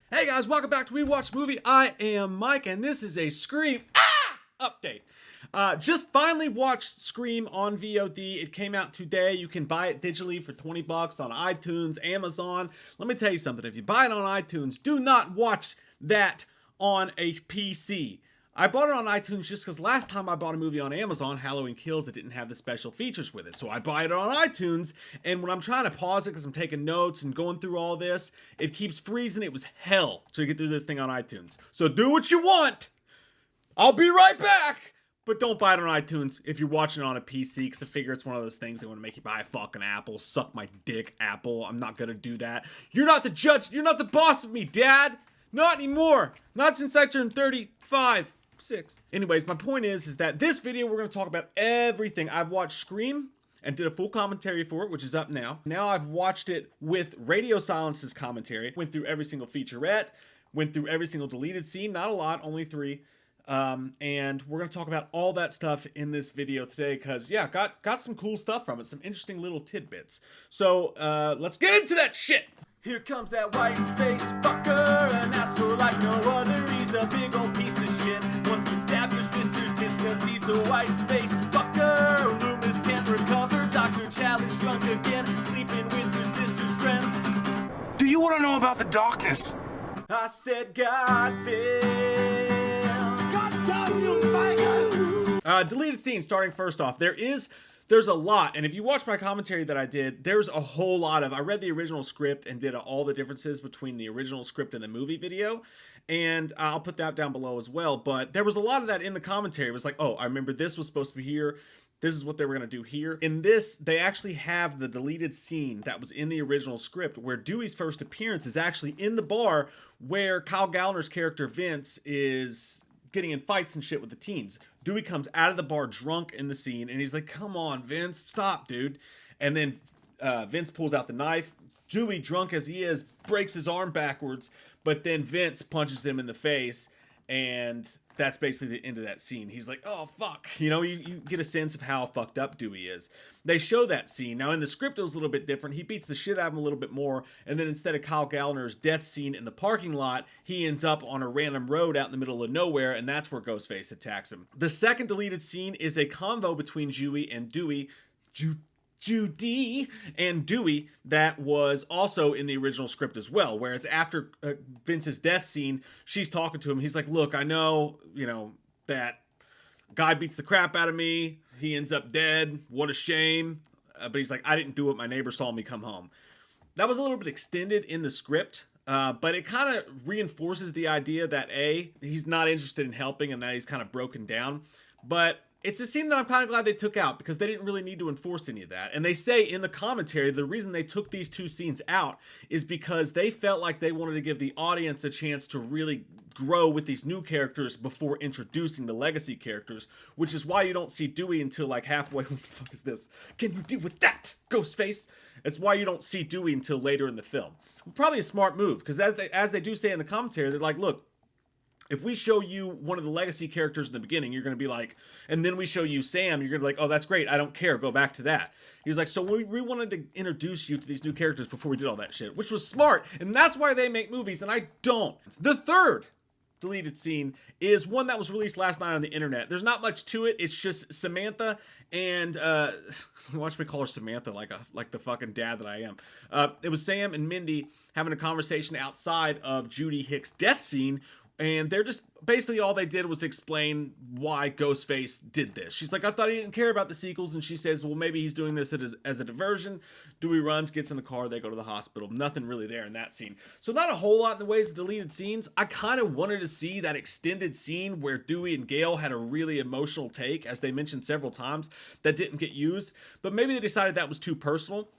Hey guys, welcome back to We Watch Movie. I am Mike, and this is a Scream update. Just finally watched Scream on VOD. It came out today. You can buy it digitally for 20 bucks on iTunes, Amazon. Let me tell you something. If you buy it on iTunes, do not watch that on a PC. I bought it on iTunes just because last time I bought a movie on Amazon, Halloween Kills, it didn't have the special features with it. So I buy it on iTunes, and when I'm trying to pause it because I'm taking notes and going through all this, it keeps freezing. It was hell to get through this thing on iTunes. So do what you want. I'll be right back. But don't buy it on iTunes if you're watching it on a PC, because I figure it's one of those things they want to make you buy a fucking Apple. Suck my dick, Apple. I'm not going to do that. You're not the judge. You're not the boss of me, Dad. Not anymore. Not since I turned 35. 6. Anyways, my point is that this video we're going to talk about everything. I've watched Scream and did a full commentary for it, which is up now. Now I've watched it with Radio Silence's commentary. Went through every single featurette, went through every single deleted scene, not a lot, only 3. And we're going to talk about all that stuff in this video today because, yeah, got some cool stuff from it, some interesting little tidbits. So, let's get into that shit! Here comes that white-faced fucker, an asshole like no other. He's a big old piece of shit. Wants to stab your sister's tits cause he's a white-faced fucker. Loomis can't recover. Dr. Challenge drunk again, sleeping with your sister's friends. Do you want to know about the darkness? I said, goddamn. Goddamn you, faggot! Deleted scene, starting first off. There's a lot, and if you watch my commentary that I did, there's a whole lot of, I read the original script and did all the differences between the original script and the movie video, and I'll put that down below as well, but there was a lot of that in the commentary. It was like, oh, I remember this was supposed to be here, this is what they were going to do here. In this, they actually have the deleted scene that was in the original script where Dewey's first appearance is actually in the bar where Kyle Gallner's character Vince is getting in fights and shit with the teens. Dewey comes out of the bar drunk in the scene, and he's like, come on, Vince, stop, dude. And then Vince pulls out the knife. Dewey, drunk as he is, breaks his arm backwards, but then Vince punches him in the face, and that's basically the end of that scene. He's like, oh, fuck. You know, you get a sense of how fucked up Dewey is. They show that scene. Now, in the script, it was a little bit different. He beats the shit out of him a little bit more, and then instead of Kyle Gallner's death scene in the parking lot, he ends up on a random road out in the middle of nowhere, and that's where Ghostface attacks him. The second deleted scene is a convo between Judy and Dewey. Judy and Dewey that was also in the original script as well, where it's after Vince's death scene, she's talking to him. He's like, look, I know, that guy beats the crap out of me. He ends up dead. What a shame. But he's like, I didn't do it. My neighbor saw me come home. That was a little bit extended in the script, but it kind of reinforces the idea that A, he's not interested in helping and that he's kind of broken down. But it's a scene that I'm kind of glad they took out because they didn't really need to enforce any of that. And they say in the commentary, the reason they took these 2 scenes out is because they felt like they wanted to give the audience a chance to really grow with these new characters before introducing the legacy characters, which is why you don't see Dewey until like halfway. What the fuck is this? Can you deal with that, Ghostface? It's why you don't see Dewey until later in the film. Probably a smart move because as they do say in the commentary, they're like, look, if we show you one of the legacy characters in the beginning, you're going to be like, and then we show you Sam, you're going to be like, oh, that's great. I don't care. Go back to that. He's like, so we wanted to introduce you to these new characters before we did all that shit, which was smart. And that's why they make movies, and I don't. The third deleted scene is one that was released last night on the internet. There's not much to it. It's just Samantha and watch me call her Samantha like the fucking dad that I am. It was Sam and Mindy having a conversation outside of Judy Hicks' death scene. And they're just, basically all they did was explain why Ghostface did this. She's like, I thought he didn't care about the sequels. And she says, well, maybe he's doing this as a diversion. Dewey runs, gets in the car, they go to the hospital. Nothing really there in that scene. So not a whole lot in the ways of deleted scenes. I kind of wanted to see that extended scene where Dewey and Gail had a really emotional take, as they mentioned several times, that didn't get used. But maybe they decided that was too personal.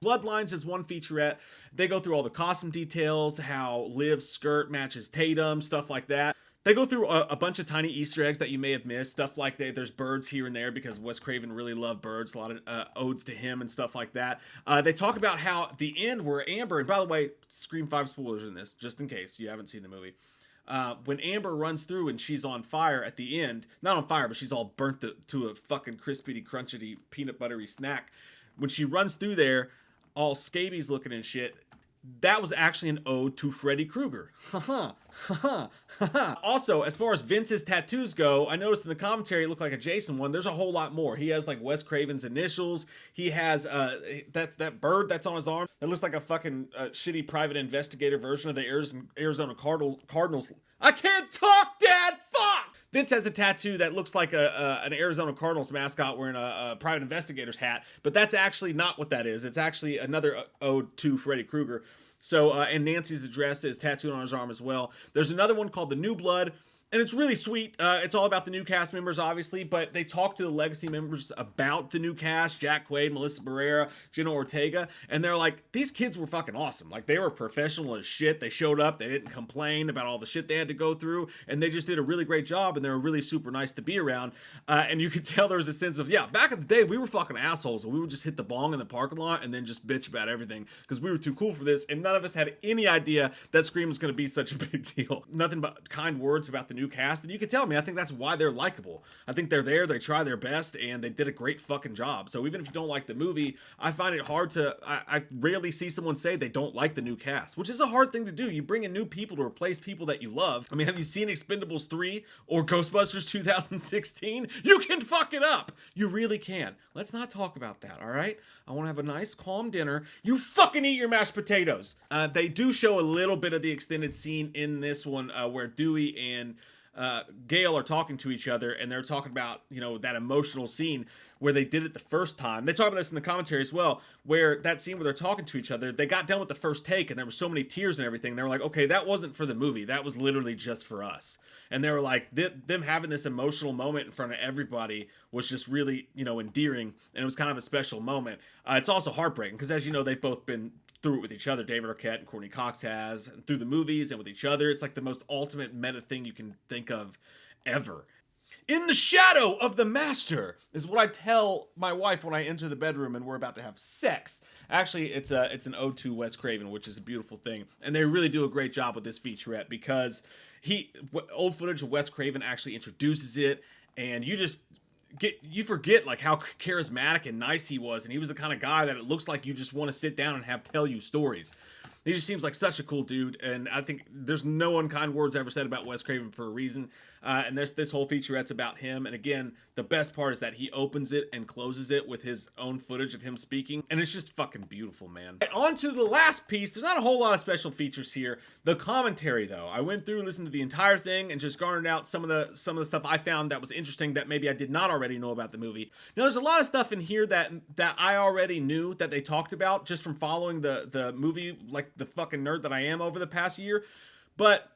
Bloodlines is one featurette. They go through all the costume details, how Liv's skirt matches Tatum, stuff like that. They go through a bunch of tiny Easter eggs that you may have missed, stuff like there's birds here and there because Wes Craven really loved birds, a lot of odes to him and stuff like that. They talk about how at the end where Amber, and by the way, Scream 5 spoilers in this, just in case you haven't seen the movie. When Amber runs through and she's on fire at the end, not on fire, but she's all burnt to a fucking crispy, crunchy, peanut buttery snack. When she runs through there, all scabies looking and shit, that was actually an ode to Freddy Krueger. Also, as far as Vince's tattoos go, I noticed in the commentary it looked like a Jason one. There's a whole lot more. He has like Wes Craven's initials. He has that bird that's on his arm that looks like a fucking shitty private investigator version of the Arizona Cardinals. I can't talk, Dad. Fuck. Vince has a tattoo that looks like an Arizona Cardinals mascot wearing a private investigator's hat, but that's actually not what that is. It's actually another ode to Freddy Krueger. So, and Nancy's address is tattooed on his arm as well. There's another one called The New Blood, and it's really sweet. It's all about the new cast members, obviously, but they talk to the legacy members about the new cast, Jack Quaid, Melissa Barrera, Jenna Ortega, and they're like, these kids were fucking awesome. Like, they were professional as shit. They showed up, they didn't complain about all the shit they had to go through, and they just did a really great job, and they were really super nice to be around. And you could tell there was a sense of, yeah, back in the day, we were fucking assholes, and we would just hit the bong in the parking lot and then just bitch about everything, because we were too cool for this, and none of us had any idea that Scream was going to be such a big deal. Nothing but kind words about the new cast, and you can tell me, I think that's why they're likable. I think they're there, they try their best, and they did a great fucking job. So even if you don't like the movie, I find it hard to, I rarely see someone say they don't like the new cast, which is a hard thing to do. You bring in new people to replace people that you love. I mean, have you seen Expendables 3 or Ghostbusters 2016? You can fuck it up. You really can. Let's not talk about that, all right? I want to have a nice, calm dinner. You fucking eat your mashed potatoes. They do show a little bit of the extended scene in this one where Dewey and Gail are talking to each other, and they're talking about, you know, that emotional scene where they did it the first time. They talk about this in the commentary as well, where that scene where they're talking to each other, they got done with the first take and there were so many tears and everything. They were like, okay, that wasn't for the movie. That was literally just for us. And they were like, them having this emotional moment in front of everybody was just really, you know, endearing. And it was kind of a special moment. It's also heartbreaking because, as you know, they've both been through it with each other. David Arquette and Courtney Cox have, and through the movies and with each other. It's like the most ultimate meta thing you can think of ever. In the shadow of the master is what I tell my wife when I enter the bedroom and we're about to have sex. Actually, it's an ode to Wes Craven, which is a beautiful thing. And they really do a great job with this featurette because old footage of Wes Craven actually introduces it, and you forget like how charismatic and nice he was, and he was the kind of guy that it looks like you just want to sit down and have tell you stories. He just seems like such a cool dude, and I think there's no unkind words ever said about Wes Craven for a reason. And this whole featurette's about him. And again, the best part is that he opens it and closes it with his own footage of him speaking, and it's just fucking beautiful, man. And on to the last piece. There's not a whole lot of special features here. The commentary, though, I went through, listened to the entire thing, and just garnered out some of the stuff I found that was interesting that maybe I did not already know about the movie. Now, there's a lot of stuff in here that I already knew that they talked about just from following the movie, like the fucking nerd that I am over the past year, but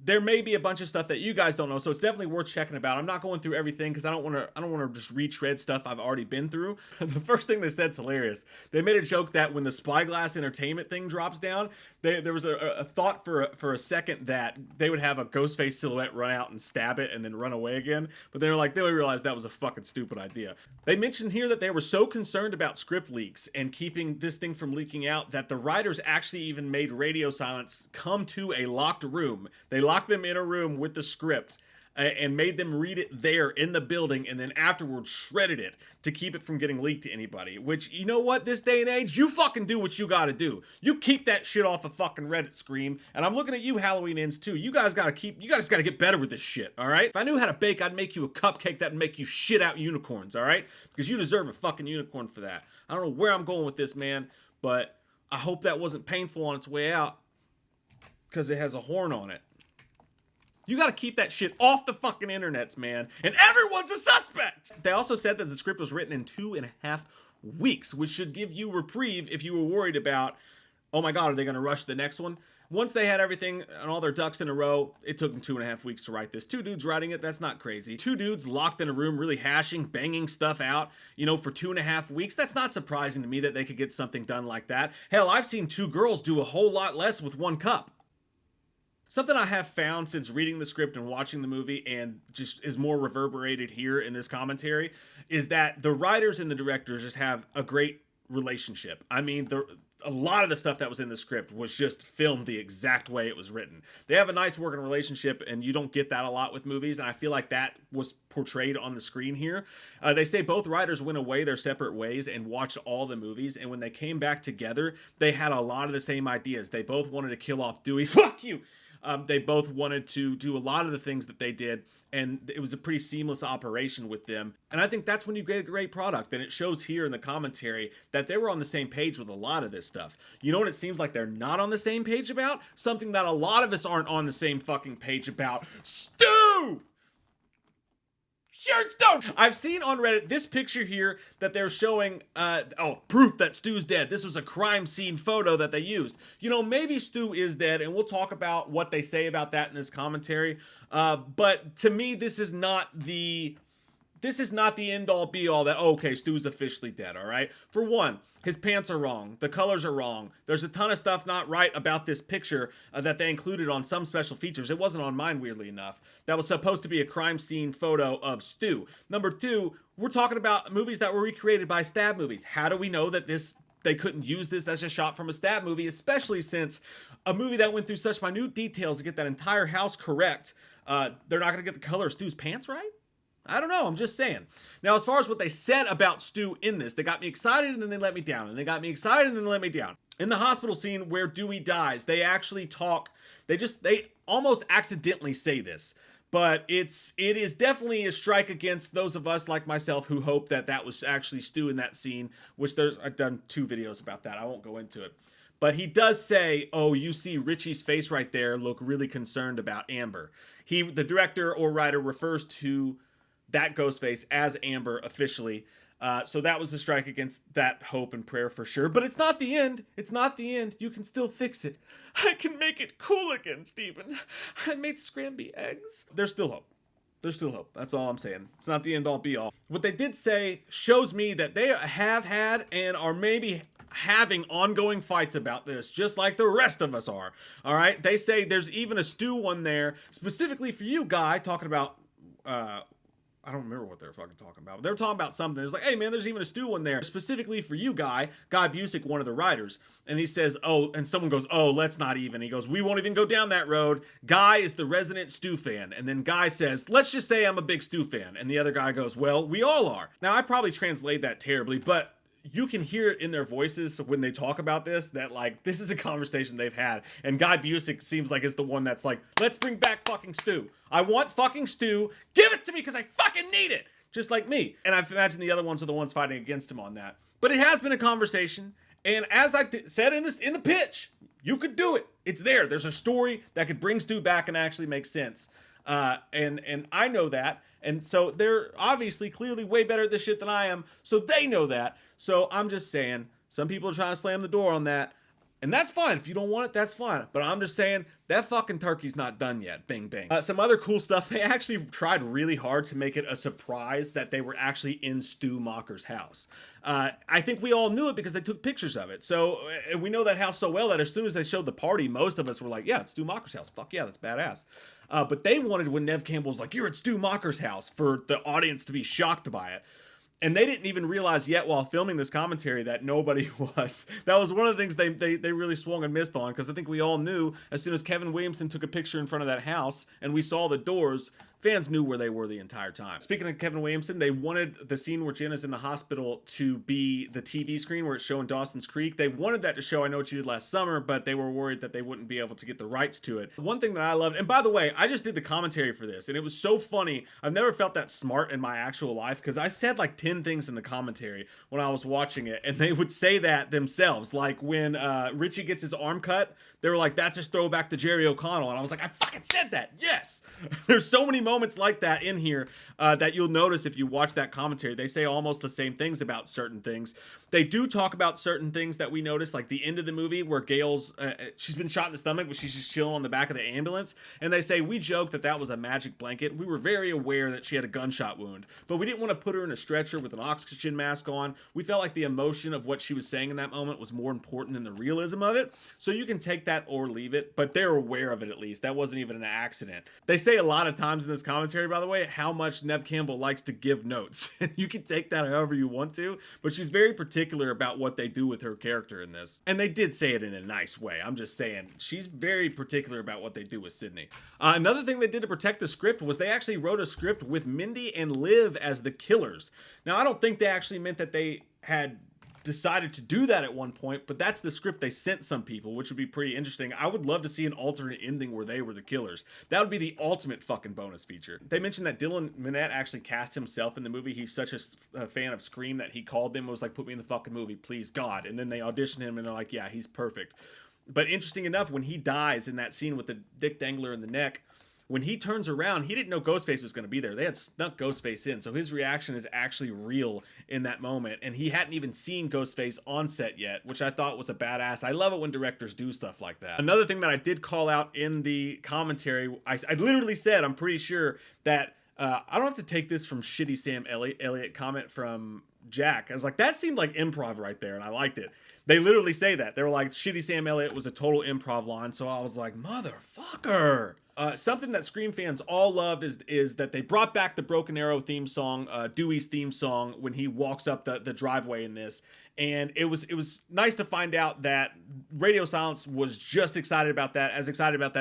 there may be a bunch of stuff that you guys don't know, so it's definitely worth checking about. I'm not going through everything because I don't want to just retread stuff I've already been through. The first thing they said is hilarious. They made a joke that when the Spyglass Entertainment thing drops down, there was a thought for a second that they would have a Ghostface silhouette run out and stab it and then run away again, but they were like, they realized that was a fucking stupid idea. They mentioned here that they were so concerned about script leaks and keeping this thing from leaking out that the writers actually even made radio silence come to a locked room. They locked them in a room with the script and made them read it there in the building, and then afterwards shredded it to keep it from getting leaked to anybody. Which, you know what, this day and age, you fucking do what you gotta do. You keep that shit off of fucking Reddit, Scream. And I'm looking at you, Halloween Ends, too. You guys gotta get better with this shit, alright? If I knew how to bake, I'd make you a cupcake that'd make you shit out unicorns, alright? Because you deserve a fucking unicorn for that. I don't know where I'm going with this, man, but I hope that wasn't painful on its way out, because it has a horn on it. You gotta keep that shit off the fucking internets, man. And everyone's a suspect! They also said that the script was written in 2.5 weeks, which should give you reprieve if you were worried about, oh my god, are they gonna rush the next one? Once they had everything and all their ducks in a row, it took them 2.5 weeks to write this. 2 dudes writing it, that's not crazy. 2 dudes locked in a room really hashing, banging stuff out, you know, for 2.5 weeks. That's not surprising to me that they could get something done like that. Hell, I've seen 2 girls do a whole lot less with 1 cup. Something I have found since reading the script and watching the movie, and just is more reverberated here in this commentary, is that the writers and the directors just have a great relationship. I mean, a lot of the stuff that was in the script was just filmed the exact way it was written. They have a nice working relationship, and you don't get that a lot with movies, and I feel like that was portrayed on the screen here. They say both writers went away their separate ways and watched all the movies, and when they came back together, they had a lot of the same ideas. They both wanted to kill off Dewey. Fuck you! They both wanted to do a lot of the things that they did, and it was a pretty seamless operation with them. And I think that's when you get a great product, and it shows here in the commentary that they were on the same page with a lot of this stuff. You know what it seems like they're not on the same page about? Something that a lot of us aren't on the same fucking page about. Stu! Stone. I've seen on Reddit this picture here that they're showing, proof that Stu's dead. This was a crime scene photo that they used. You know, maybe Stu is dead, and we'll talk about what they say about that in this commentary. But to me, this is not the end all be all that, oh, okay, Stu's officially dead, all right? For one, his pants are wrong. The colors are wrong. There's a ton of stuff not right about this picture that they included on some special features. It wasn't on mine, weirdly enough. That was supposed to be a crime scene photo of Stu. Number two, we're talking about movies that were recreated by stab movies. How do we know that they couldn't use this as a shot from a stab movie, especially since a movie that went through such minute details to get that entire house correct, they're not going to get the color of Stu's pants right? I don't know, I'm just saying. Now, as far as what they said about Stu in this, they got me excited and then they let me down, and they got me excited and then they let me down. In the hospital scene where Dewey dies, they actually talk, they almost accidentally say this, but it is definitely a strike against those of us like myself who hope that that was actually Stu in that scene, which I've done 2 videos about that, I won't go into it. But he does say, oh, you see Richie's face right there, look really concerned about Amber. The director or writer refers to that Ghostface as Amber officially. So that was the strike against that hope and prayer for sure. But it's not the end. It's not the end. You can still fix it. I can make it cool again, Steven. I made scramby eggs. There's still hope. There's still hope. That's all I'm saying. It's not the end all be all. What they did say shows me that they have had and are maybe having ongoing fights about this, just like the rest of us are. All right? They say there's even a Stu one there specifically for you, Guy, talking about... I don't remember what they're fucking talking about. They're talking about something. It's like, hey man, there's even a Stu one there specifically for you, Guy Busick, one of the writers. And he says, oh, and someone goes, oh, let's not even. He goes, we won't even go down that road. Guy is the resident Stu fan. And then Guy says, let's just say I'm a big Stu fan. And the other guy goes, well, we all are. Now, I probably translate that terribly, but you can hear it in their voices when they talk about this, that like, this is a conversation they've had. And Guy Busick seems like is the one that's like, let's bring back fucking Stu. I want fucking Stu. Give it to me because I fucking need it. Just like me. And I imagine the other ones are the ones fighting against him on that. But it has been a conversation. And as I said in the pitch, you could do it. It's there. There's a story that could bring Stu back and actually make sense. And I know that. And so they're obviously clearly way better at this shit than I am. So they know that. So I'm just saying, some people are trying to slam the door on that. And that's fine. If you don't want it, that's fine. But I'm just saying, that fucking turkey's not done yet. Bing, bing. Some other cool stuff. They actually tried really hard to make it a surprise that they were actually in Stu Macher's house. I think we all knew it because they took pictures of it. So we know that house so well that as soon as they showed the party, most of us were like, yeah, it's Stu Macher's house. Fuck yeah, that's badass. But they wanted, when Nev Campbell's like, you're at Stu Macher's house, for the audience to be shocked by it. And they didn't even realize yet while filming this commentary that nobody was. That was one of the things they really swung and missed on, because I think we all knew as soon as Kevin Williamson took a picture in front of that house and we saw the doors, fans knew where they were the entire time. Speaking of Kevin Williamson, they wanted the scene where Jenna's in the hospital to be the TV screen where it's showing Dawson's Creek. They wanted that to show I Know What You Did Last Summer, but they were worried that they wouldn't be able to get the rights to it. One thing that I loved, and by the way, I just did the commentary for this, and it was so funny. I've never felt that smart in my actual life, because I said like 10 things in the commentary when I was watching it, and they would say that themselves. Like when Richie gets his arm cut, they were like, that's just throwback to Jerry O'Connell. And I was like, I fucking said that. Yes. There's so many moments like that in here that you'll notice if you watch that commentary. They say almost the same things about certain things. They do talk about certain things that we notice, like the end of the movie where Gail's, she's been shot in the stomach, but she's just chilling on the back of the ambulance. And they say, we joked that that was a magic blanket. We were very aware that she had a gunshot wound, but we didn't want to put her in a stretcher with an oxygen mask on. We felt like the emotion of what she was saying in that moment was more important than the realism of it. So you can take that or leave it, but they're aware of it at least. That wasn't even an accident. They say a lot of times in this commentary, by the way, how much Neve Campbell likes to give notes. And you can take that however you want to, but she's very particular about what they do with her character in this. And they did say it in a nice way. I'm just saying, she's very particular about what they do with Sydney. Another thing they did to protect the script was they actually wrote a script with Mindy and Liv as the killers. Now, I don't think they actually meant that they had decided to do that at one point, but that's the script they sent some people, which would be pretty interesting. I would love to see an alternate ending where they were the killers. That would be the ultimate fucking bonus feature. They mentioned that Dylan Minnette actually cast himself in the movie. He's such a fan of Scream that he called them and was like, put me in the fucking movie, please God. And then they auditioned him and they're like, yeah, he's perfect. But interesting enough, when he dies in that scene with the dick dangler in the neck, when he turns around, he didn't know Ghostface was going to be there. They had snuck Ghostface in, so his reaction is actually real in that moment. And he hadn't even seen Ghostface on set yet, which I thought was a badass. I love it when directors do stuff like that. Another thing that I did call out in the commentary, I literally said, I'm pretty sure that I don't have to take this from shitty Sam Elliott comment from Jack. I was like, that seemed like improv right there, and I liked it. They literally say that. They were like, shitty Sam Elliott was a total improv line, so I was like, motherfucker. Something that Scream fans all loved is that they brought back the Broken Arrow theme song, Dewey's theme song, when he walks up the driveway in this. And it was nice to find out that Radio Silence was just as excited about that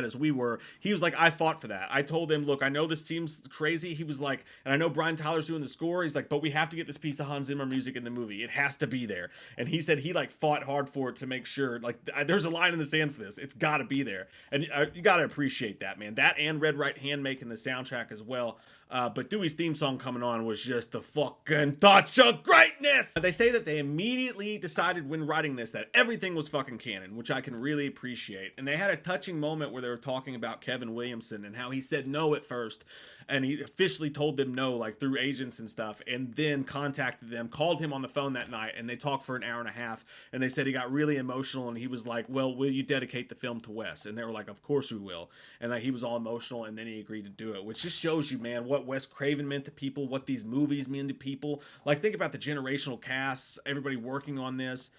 as we were. He was like, I fought for that. I told him, look, I know this seems crazy. He was like, and I know Brian Tyler's doing the score. He's like, but we have to get this piece of Hans Zimmer music in the movie. It has to be there. And he said he like fought hard for it to make sure, like, there's a line in the sand for this. It's got to be there. And you got to appreciate that, man. That and Red Right Hand making the soundtrack as well. But Dewey's theme song coming on was just the fucking touch of greatness. They say that they immediately decided when writing this that everything was fucking canon, which I can really appreciate. And they had a touching moment where they were talking about Kevin Williamson and how he said no at first. And he officially told them no, like through agents and stuff, and then contacted them, called him on the phone that night, and they talked for an hour and a half. And they said he got really emotional, and he was like, well, will you dedicate the film to Wes? And they were like, of course we will. And like, he was all emotional, and then he agreed to do it, which just shows you, man, what Wes Craven meant to people, what these movies mean to people. Like, think about the generational casts, everybody working on this.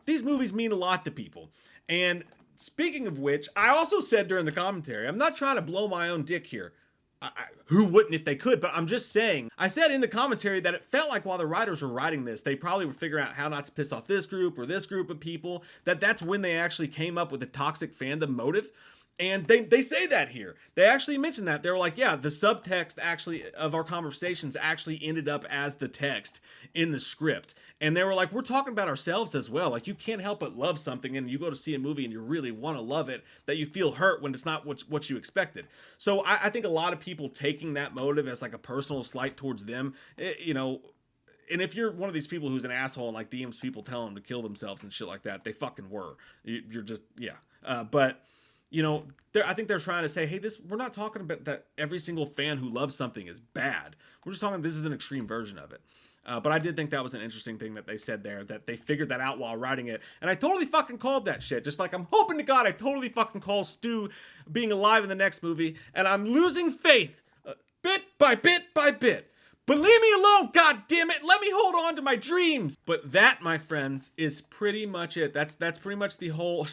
These movies mean a lot to people. And speaking of which, I also said during the commentary, I'm not trying to blow my own dick here. Who wouldn't if they could? But I'm just saying, I said in the commentary that it felt like while the writers were writing this, they probably were figuring out how not to piss off this group or this group of people, that's when they actually came up with the toxic fandom motive. And they say that here. They actually mention that. They were like, yeah, the subtext actually of our conversations actually ended up as the text in the script. And they were like, we're talking about ourselves as well. Like, you can't help but love something, and you go to see a movie and you really want to love it, that you feel hurt when it's not what you expected. So I think a lot of people taking that motive as like a personal slight towards them, you know, and if you're one of these people who's an asshole and like DMs people telling them to kill themselves and shit like that, they fucking were. You're just, yeah. But you know, I think they're trying to say, hey, we're not talking about that every single fan who loves something is bad. We're just talking this is an extreme version of it. But I did think that was an interesting thing that they said there, that they figured that out while writing it. And I totally fucking called that shit. Just like I'm hoping to God I totally fucking call Stu being alive in the next movie. And I'm losing faith bit by bit by bit. But leave me alone, God damn it. Let me hold on to my dreams. But that, my friends, is pretty much it. That's pretty much the whole,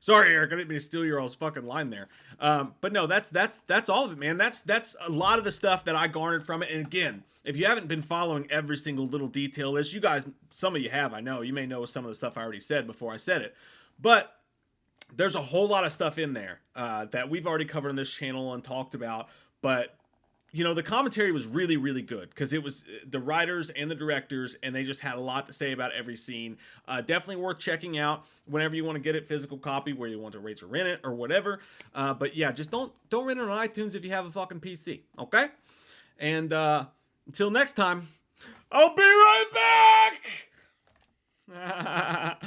Sorry, Eric, I didn't mean to steal your all's fucking line there. But no, that's all of it, man. That's a lot of the stuff that I garnered from it. And again, if you haven't been following every single little detail list, you guys, some of you have, I know. You may know some of the stuff I already said before I said it. But there's a whole lot of stuff in there that we've already covered on this channel and talked about. But you know, the commentary was really, really good because it was the writers and the directors, and they just had a lot to say about every scene. Definitely worth checking out whenever you want to get it physical copy, where you want to rate or rent it or whatever. But yeah, just don't rent it on iTunes if you have a fucking PC, okay? And until next time, I'll be right back.